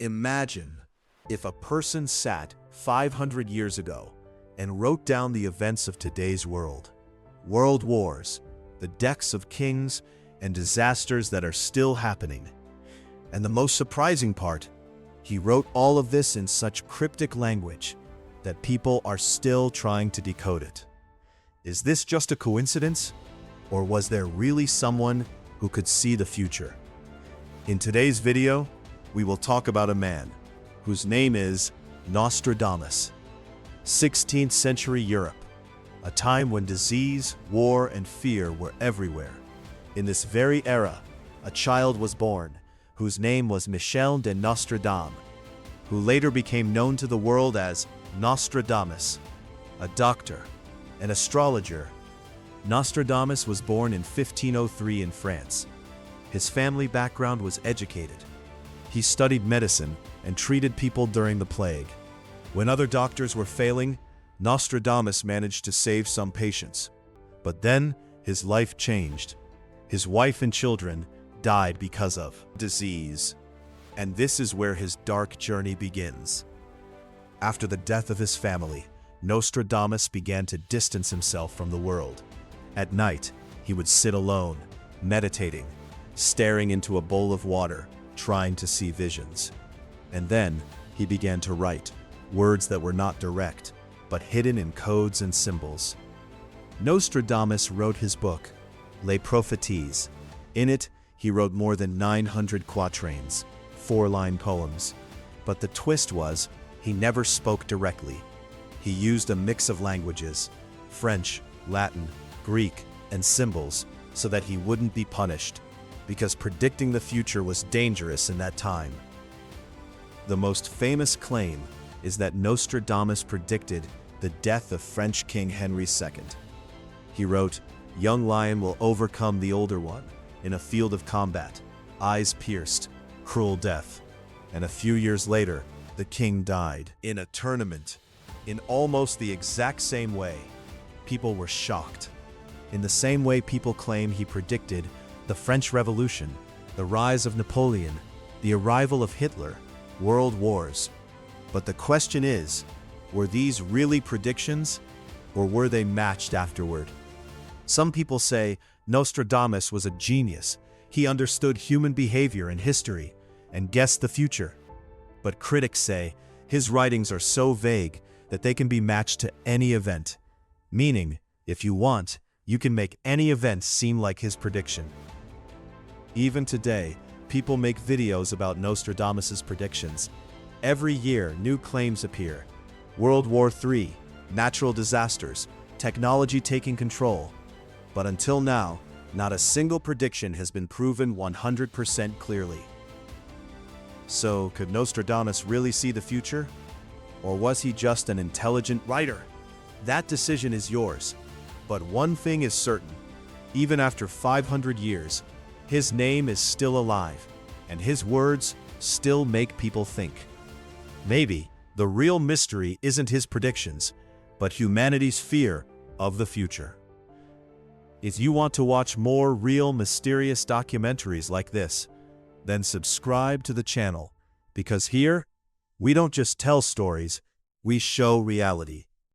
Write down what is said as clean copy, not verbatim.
Imagine if a person sat 500 years ago and wrote down the events of today's world. World wars, the deaths of kings, and disasters that are still happening. And the most surprising part, he wrote all of this in such cryptic language that people are still trying to decode it. Is this just a coincidence? Or was there really someone who could see the future? In today's video, we will talk about a man whose name is Nostradamus. 16th century Europe, a time when disease, war, and fear were everywhere. In this very era, a child was born whose name was Michel de Nostradamus, who later became known to the world as Nostradamus, a doctor, an astrologer. Nostradamus was born in 1503 in France. His family background was educated. He studied medicine and treated people during the plague. When other doctors were failing, Nostradamus managed to save some patients. But then his life changed. His wife and children died because of disease. And this is where his dark journey begins. After the death of his family, Nostradamus began to distance himself from the world. At night, he would sit alone, meditating, staring into a bowl of water, trying to see visions. And then he began to write words that were not direct, but hidden in codes and symbols. Nostradamus wrote his book, Les Prophéties. In it, he wrote more than 900 quatrains, 4-line poems. But the twist was, he never spoke directly. He used a mix of languages, French, Latin, Greek, and symbols, so that he wouldn't be punished, because predicting the future was dangerous in that time. The most famous claim is that Nostradamus predicted the death of French King Henry II. He wrote, "Young lion will overcome the older one in a field of combat, eyes pierced, cruel death." And a few years later, the king died in a tournament. In almost the exact same way, people were shocked. In the same way people claim he predicted the French Revolution, the rise of Napoleon, the arrival of Hitler, world wars. But the question is, were these really predictions, or were they matched afterward? Some people say Nostradamus was a genius. He understood human behavior and history, and guessed the future. But critics say his writings are so vague that they can be matched to any event. Meaning, if you want, you can make any event seem like his prediction. Even today, people make videos about Nostradamus's predictions. Every year, new claims appear. World War III, natural disasters, technology taking control. But until now, not a single prediction has been proven 100% clearly. So, could Nostradamus really see the future? Or was he just an intelligent writer? That decision is yours. But one thing is certain, even after 500 years, his name is still alive, and his words still make people think. Maybe the real mystery isn't his predictions, but humanity's fear of the future. If you want to watch more real mysterious documentaries like this, then subscribe to the channel, because here, we don't just tell stories, we show reality.